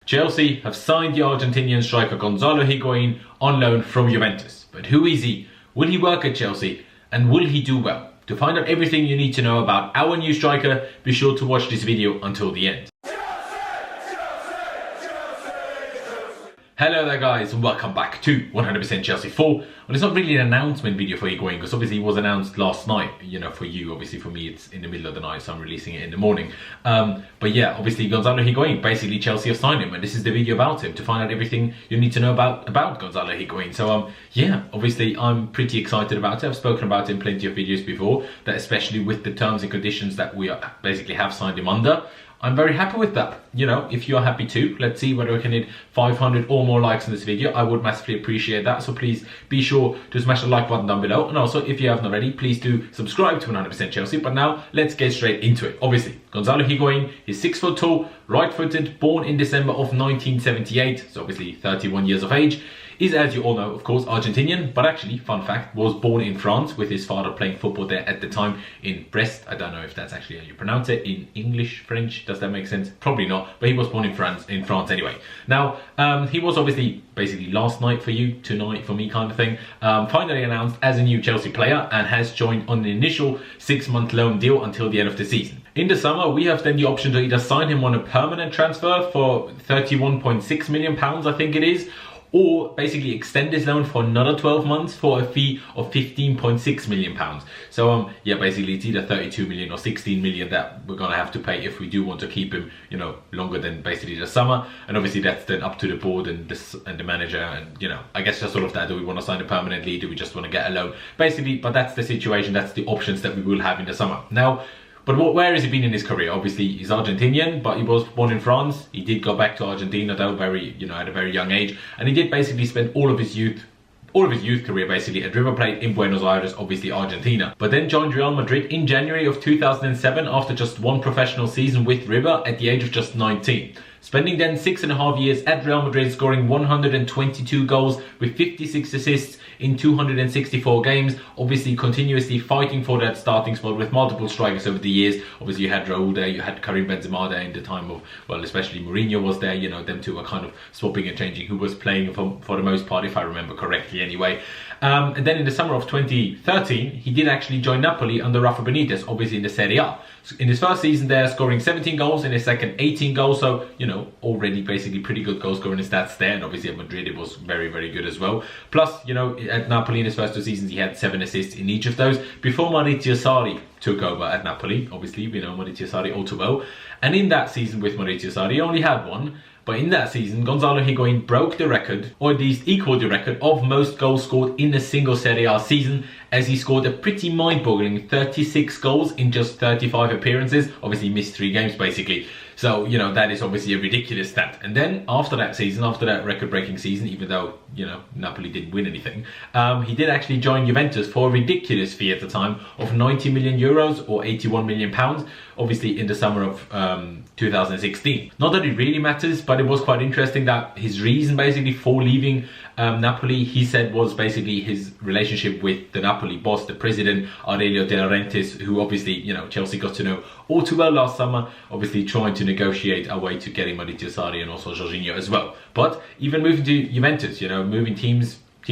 Chelsea have signed the Argentinian striker Gonzalo Higuain on loan from Juventus. But who is he? Will he work at Chelsea? And will he do well? To find out everything you need to know about our new striker, be sure to watch this video until the end. Hello there guys, and welcome back to 100% Chelsea 4. Well, it's not really an announcement video for Higuain because obviously it was announced last night. You know, for you, obviously for me it's in the middle of the night, so I'm releasing it in the morning. But yeah, obviously Gonzalo Higuain, basically Chelsea have signed him, and this is the video about him to find out everything you need to know about Gonzalo Higuain. So yeah, obviously I'm pretty excited about it. I've spoken about it in plenty of videos before, that especially with the terms and conditions that we basically have signed him under. I'm very happy with that. You know, if you're happy too, let's see whether we can hit 500 or more likes in this video. I would massively appreciate that. So please be sure to smash the like button down below. And also, if you haven't already, please do subscribe to 100% Chelsea. But now, let's get straight into it. Obviously, Gonzalo Higuain is 6 foot tall, right-footed, born in December of 1978. So obviously 31 years of age. Is, as you all know, of course, Argentinian, but actually, fun fact, was born in France with his father playing football there at the time in Brest. I don't know if that's actually how you pronounce it in English, French. Does that make sense? Probably not, but he was born in France anyway. Now, he was obviously basically last night for you, tonight for me kind of thing, finally announced as a new Chelsea player and has joined on the initial 6-month loan deal until the end of the season. In the summer, we have then the option to either sign him on a permanent transfer for £31.6 million, I think it is, or basically extend his loan for another 12 months for a fee of £15.6 million. So yeah, basically it's either 32 million or 16 million that we're gonna have to pay if we do want to keep him, you know, longer than basically the summer. And obviously that's then up to the board and the manager, and you know, I guess just sort of that. Do we want to sign him permanently? Do we just want to get a loan? Basically, but that's the situation. That's the options that we will have in the summer. Now, but where has he been in his career? Obviously, he's Argentinian, but he was born in France. He did go back to Argentina though, at a very young age, and he did basically spend all of his youth career basically at River Plate in Buenos Aires, obviously Argentina. But then joined Real Madrid in January of 2007 after just one professional season with River at the age of just 19. Spending then 6.5 years at Real Madrid, scoring 122 goals with 56 assists in 264 games, obviously continuously fighting for that starting spot with multiple strikers over the years. Obviously you had Raúl there, you had Karim Benzema there in the time of, well, especially Mourinho was there, you know, them two were kind of swapping and changing who was playing for the most part, if I remember correctly anyway. And then in the summer of 2013, he did actually join Napoli under Rafa Benitez, obviously in the Serie A. So in his first season there, scoring 17 goals, in his second 18 goals, so, you know, already basically pretty good goal scoring stats there, and obviously at Madrid it was very, very good as well. Plus, you know, at Napoli in his first 2 seasons, he had 7 assists in each of those, before Maurizio Sarri took over at Napoli. Obviously, we know Maurizio Sarri all too well. And in that season with Maurizio Sarri, he only had 1. But in that season, Gonzalo Higuain broke the record, or at least equaled the record, of most goals scored in a single Serie A season, as he scored a pretty mind-boggling 36 goals in just 35 appearances. Obviously missed 3 games basically. So, you know, that is obviously a ridiculous stat. And then after that season, after that record-breaking season, even though, you know, Napoli didn't win anything, he did actually join Juventus for a ridiculous fee at the time of 90 million euros or 81 million pounds, obviously in the summer of 2016. Not that it really matters, but it was quite interesting that his reason basically for leaving Napoli, he said, was basically his relationship with the Napoli boss, the president, Aurelio De Laurentiis, who obviously, you know, Chelsea got to know all too well last summer, obviously trying to negotiate a way to getting Maurizio Sarri and also Jorginho as well. But even moving to Juventus, you know, moving team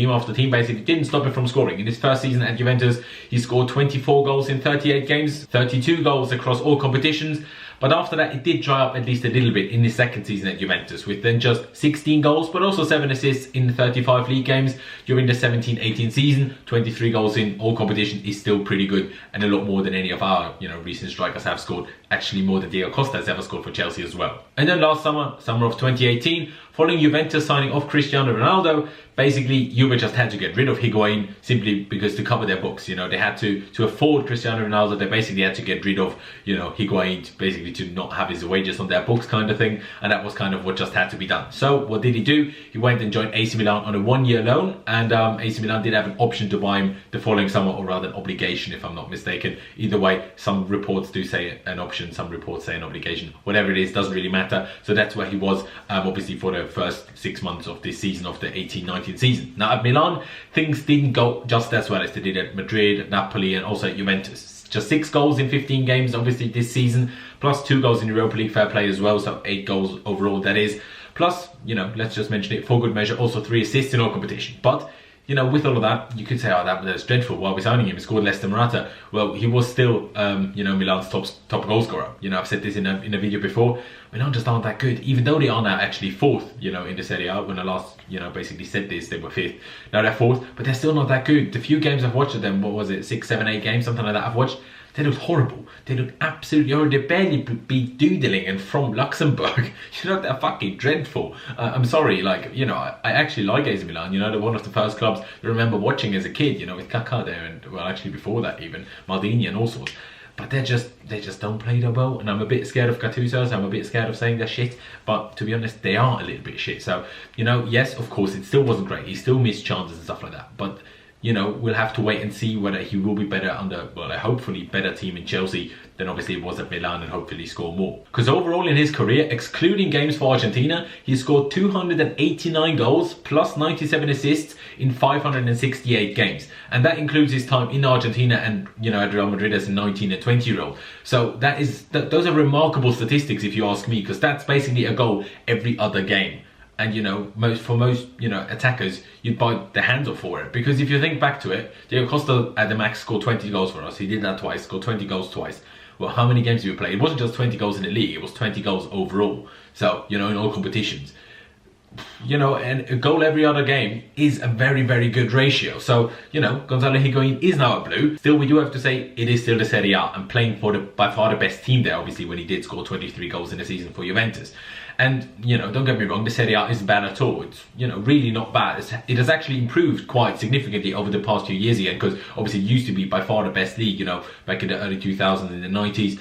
after team basically didn't stop him from scoring. In his first season at Juventus, he scored 24 goals in 38 games, 32 goals across all competitions. But after that, it did dry up at least a little bit in his second season at Juventus, with then just 16 goals, but also 7 assists in 35 league games during the 17-18 season. 23 goals in all competition is still pretty good, and a lot more than any of our, you know, recent strikers have scored. Actually, more than Diego Costa has ever scored for Chelsea as well. And then last summer of 2018, following Juventus signing off Cristiano Ronaldo, basically Juve just had to get rid of Higuain simply because to cover their books, you know, they had to afford Cristiano Ronaldo. They basically had to get rid of, you know, Higuain basically to not have his wages on their books kind of thing, and that was kind of what just had to be done. So what did he do? He went and joined AC Milan on a 1-year loan, and AC Milan did have an option to buy him the following summer, or rather an obligation if I'm not mistaken. Either way, some reports do say an option, some reports say an obligation. Whatever it is, doesn't really matter. So that's where he was, obviously for the first 6 months of this season, of the 18-19 season. Now at Milan, things didn't go just as well as they did at Madrid, at Napoli, and also at Juventus. Just 6 goals in 15 games obviously this season, plus 2 goals in Europa League, fair play as well, so 8 goals overall that is. Plus, let's just mention it for good measure, also 3 assists in all competition. But with all of that, you could say, oh, that's dreadful. Why are we signing him? He scored less than Morata. Well, he was still, Milan's top goal scorer. I've said this in a video before. Milan just aren't that good, even though they are now actually 4th, in the Serie A. When I last, basically said this, they were 5th. Now they're 4th, but they're still not that good. The few games I've watched of them, what was it, 6, 7, 8 games, something like that I've watched, they look horrible. They look absolutely horrible. They barely beat Doodling and from Luxembourg. They're fucking dreadful. I'm sorry, I actually like AC Milan. They're one of the first clubs I remember watching as a kid, with Kaká there, and well, actually before that even, Maldini and all sorts. But they just don't play that well, and I'm a bit scared of Gattuso, so I'm a bit scared of saying they're shit, but to be honest, they are a little bit shit. So, yes, of course, it still wasn't great. He still missed chances and stuff like that, but we'll have to wait and see whether he will be better under, well, a hopefully better team in Chelsea than obviously it was at Milan, and hopefully score more. Because overall in his career, excluding games for Argentina, he scored 289 goals plus 97 assists in 568 games. And that includes his time in Argentina and, at Real Madrid as a 19 and 20-year-old. So those are remarkable statistics if you ask me, because that's basically a goal every other game. And most attackers, you'd bite the hands off for it, because if you think back to it, Diego Costa at the max scored 20 goals for us. He did that twice, scored 20 goals twice. Well, how many games did we play? It wasn't just 20 goals in the league, it was 20 goals overall. So, in all competitions. And a goal every other game is a very, very good ratio. So, Gonzalo Higuain is now a blue. Still, we do have to say it is still the Serie A and playing for by far the best team there, obviously, when he did score 23 goals in the season for Juventus. And, don't get me wrong, the Serie A isn't bad at all. It's, really not bad. It has actually improved quite significantly over the past few years again, because obviously it used to be by far the best league, back in the early 2000s and the 90s.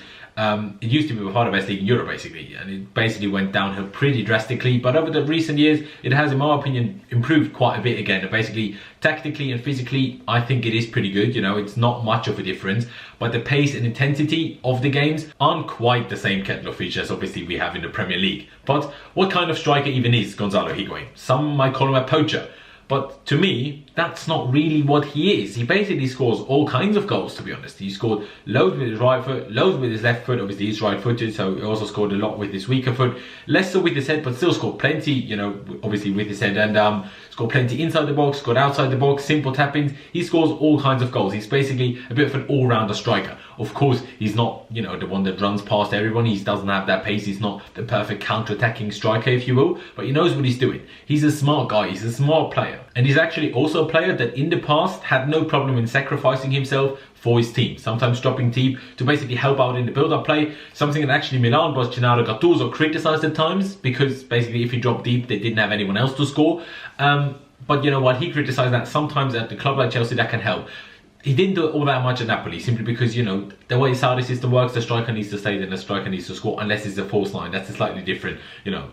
It used to be by far the best league in Europe, basically, and it basically went downhill pretty drastically. But over the recent years, it has, in my opinion, improved quite a bit again. And basically, tactically and physically, I think it is pretty good. It's not much of a difference. But the pace and intensity of the games aren't quite the same kettle of fish as obviously we have in the Premier League. But what kind of striker even is Gonzalo Higuain? Some might call him a poacher. But to me, that's not really what he is. He basically scores all kinds of goals, to be honest. He scored loads with his right foot, loads with his left foot. Obviously, he's right-footed, so he also scored a lot with his weaker foot. Less so with his head, but still scored plenty, obviously with his head. And scored plenty inside the box, scored outside the box, simple tappings. He scores all kinds of goals. He's basically a bit of an all-rounder striker. Of course, he's not, the one that runs past everyone. He doesn't have that pace. He's not the perfect counter-attacking striker, if you will. But he knows what he's doing. He's a smart guy. He's a smart player. And he's actually also a player that in the past had no problem in sacrificing himself for his team. Sometimes dropping deep to basically help out in the build-up play. Something that actually Milan boss Gennaro Gattuso criticised at times, because basically if he dropped deep, they didn't have anyone else to score. But what he criticised that sometimes at the club like Chelsea that can help. He didn't do it all that much at Napoli, simply because, the way Sarri system works, the striker needs to stay, then the striker needs to score, unless it's a false line. That's a slightly different,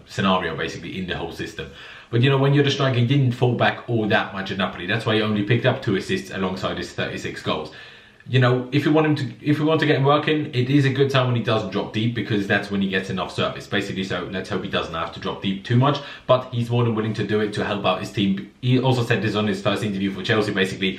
scenario, basically, in the whole system. But, when you're the striker, he didn't fall back all that much at Napoli. That's why he only picked up 2 assists alongside his 36 goals. If we want to get him working, it is a good time when he doesn't drop deep, because that's when he gets enough service, basically. So let's hope he doesn't have to drop deep too much, but he's more than willing to do it to help out his team. He also said this on his first interview for Chelsea, basically,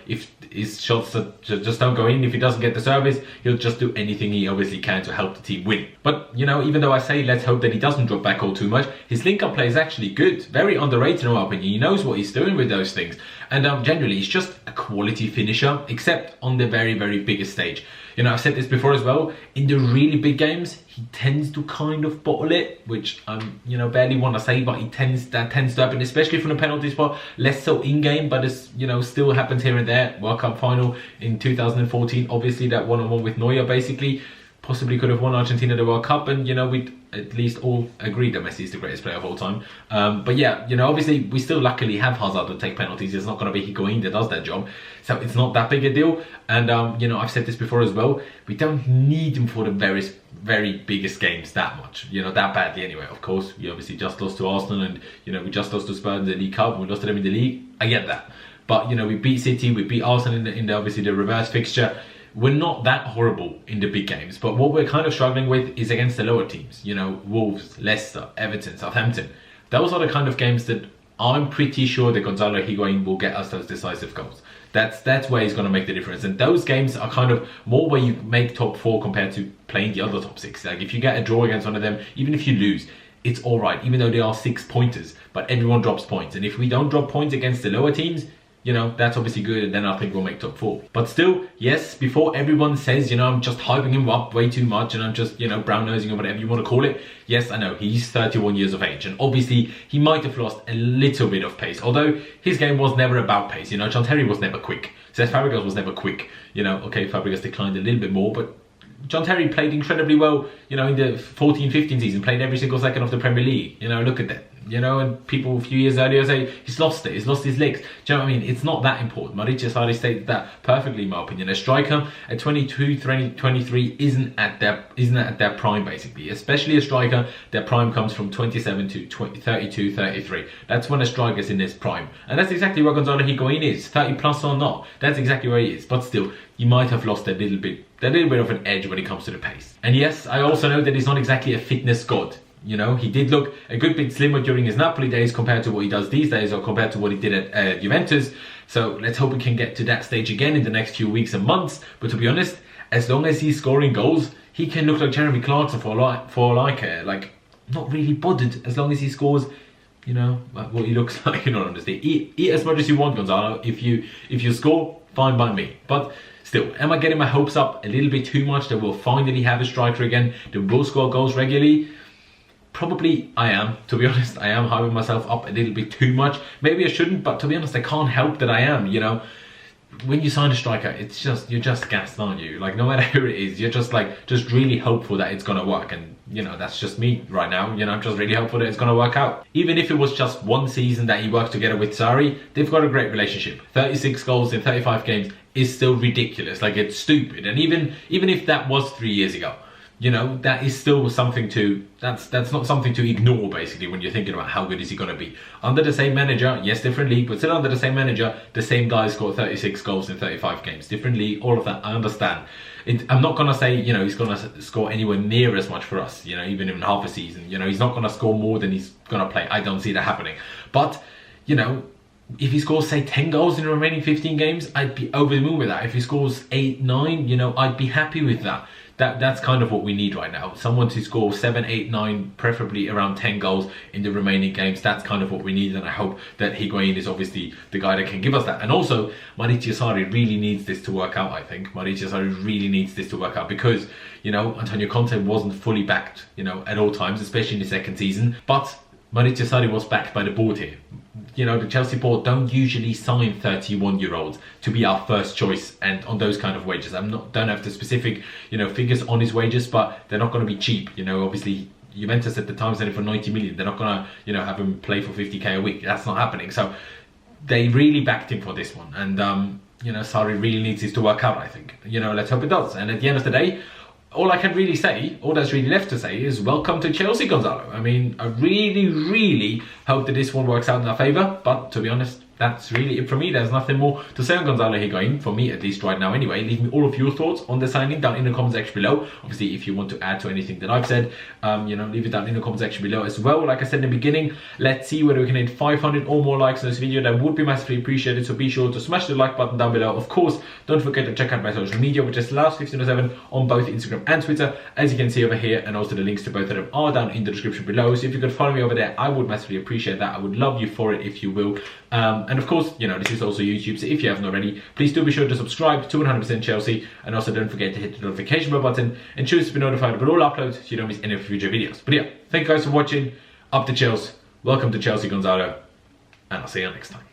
if his shots just don't go in, if he doesn't get the service, he'll just do anything he obviously can to help the team win. But, even though I say let's hope that he doesn't drop back all too much, his link-up play is actually good, very underrated in my opinion. He knows what he's doing with those things, and generally he's just a quality finisher, except on the very, very biggest stage. I've said this before as well, in the really big games, he tends to kind of bottle it, which barely want to say, but that tends to happen, especially from the penalty spot. Less so in-game, but it's, still happens here and there. World Cup final in 2014, obviously that one-on-one with Neuer, basically, possibly could have won Argentina the World Cup, and, we'd at least all agree that Messi is the greatest player of all time. But yeah, obviously we still luckily have Hazard to take penalties. It's not going to be Higuain that does that job, so it's not that big a deal. And I've said this before as well, we don't need him for the very biggest games that much, that badly anyway. Of course, we obviously just lost to Arsenal, and we just lost to Spurs in the League Cup, and we lost to them in the league. I get that, but we beat City, we beat Arsenal in the obviously the reverse fixture. We're not that horrible in the big games, but what we're kind of struggling with is against the lower teams. Wolves, Leicester, Everton, Southampton. Those are the kind of games that I'm pretty sure that Gonzalo Higuain will get us those decisive goals. That's where he's going to make the difference. And those games are kind of more where you make top 4 compared to playing the other top 6. Like if you get a draw against one of them, even if you lose, it's all right, even though they are 6-pointers. But everyone drops points, and if we don't drop points against the lower teams, you know, that's obviously good, and then I think we'll make top 4. But still, yes, before everyone says, you know, I'm just hyping him up way too much and I'm just, you know, brown-nosing or whatever you want to call it. Yes, I know, he's 31 years of age, and obviously he might have lost a little bit of pace, although his game was never about pace. You know, John Terry was never quick. Cesc Fabregas was never quick. You know, okay, Fabregas declined a little bit more, but John Terry played incredibly well, you know, in the 14-15 season, played every single second of the Premier League. You know, look at that. You know, and people a few years earlier say he's lost it, he's lost his legs. Do you know what I mean? It's not that important. Maurizio Sarri stated that perfectly, in my opinion. A striker at 22, 23 isn't at their prime, basically. Especially a striker, their prime comes from 27 to 32, 33. That's when a striker's in his prime. And that's exactly where Gonzalo Higuain is, 30 plus or not. That's exactly where he is. But still, you might have lost a little bit of an edge when it comes to the pace. And yes, I also know that he's not exactly a fitness god. You know, he did look a good bit slimmer during his Napoli days compared to what he does these days, or compared to what he did at Juventus. So let's hope we can get to that stage again in the next few weeks and months. But to be honest, as long as he's scoring goals, he can look like Jeremy Clarkson for not really bothered, as long as he scores, you know, what he looks like, in all honesty. Eat as much as you want, Gonzalo. If you score, fine by me. But still, am I getting my hopes up a little bit too much that we'll finally have a striker again that will score goals regularly? Probably I am, to be honest. I am hyping myself up a little bit too much. Maybe I shouldn't, but to be honest, I can't help that I am, you know. When you sign a striker, it's just, you're just gassed, aren't you? Like, no matter who it is, you're just really hopeful that it's gonna work. And, you know, that's just me right now. You know, I'm just really hopeful that it's gonna work out. Even if it was just one season that he worked together with Sarri, they've got a great relationship. 36 goals in 35 games is still ridiculous. Like, it's stupid. And even if that was 3 years ago, you know, that is still something to, that's not something to ignore, basically, when you're thinking about how good is he going to be. Under the same manager, yes, different league, but still under the same manager, the same guy scored 36 goals in 35 games. Different league, all of that, I understand. I'm not going to say, you know, he's going to score anywhere near as much for us, you know, even in half a season. You know, he's not going to score more than he's going to play. I don't see that happening. But, you know, if he scores, say, 10 goals in the remaining 15 games, I'd be over the moon with that. If he scores 8, 9, you know, I'd be happy with that. That's kind of what we need right now. Someone to score 7, 8, 9, preferably around 10 goals in the remaining games. That's kind of what we need, and I hope that Higuain is obviously the guy that can give us that. And also, Maurizio Sarri really needs this to work out, I think. Maurizio Sarri really needs this to work out because, you know, Antonio Conte wasn't fully backed, you know, at all times, especially in the second season. But Maurizio Sarri was backed by the board here. You know, the Chelsea board don't usually sign 31-year-olds to be our first choice and on those kind of wages. Don't have the specific, you know, figures on his wages, but they're not going to be cheap. You know, obviously Juventus at the time said it for 90 million. They're not going to, you know, have him play for 50k a week. That's not happening. So they really backed him for this one. And, you know, Sarri really needs this to work out, I think. You know, let's hope it does. And at the end of the day, all I can really say, all that's really left to say is welcome to Chelsea, Gonzalo. I mean, I really, really hope that this one works out in our favour. But to be honest, that's really it for me. There's nothing more to say on Gonzalo Higuain, for me at least right now anyway. Leave me all of your thoughts on the signing down in the comment section below. Obviously, if you want to add to anything that I've said, you know, leave it down in the comment section below as well. Like I said in the beginning, let's see whether we can hit 500 or more likes on this video. That would be massively appreciated, so be sure to smash the like button down below. Of course, don't forget to check out my social media, which is Last1507 on both Instagram and Twitter, as you can see over here, and also the links to both of them are down in the description below. So if you could follow me over there, I would massively appreciate that. I would love you for it if you will. And of course, you know, this is also YouTube, so if you haven't already, please do be sure to subscribe to 100% Chelsea, and also don't forget to hit the notification bell button and choose to be notified about all uploads so you don't miss any of the future videos. But yeah, thank you guys for watching. Up to Chelsea. Welcome to Chelsea, Gonzalo, and I'll see you next time.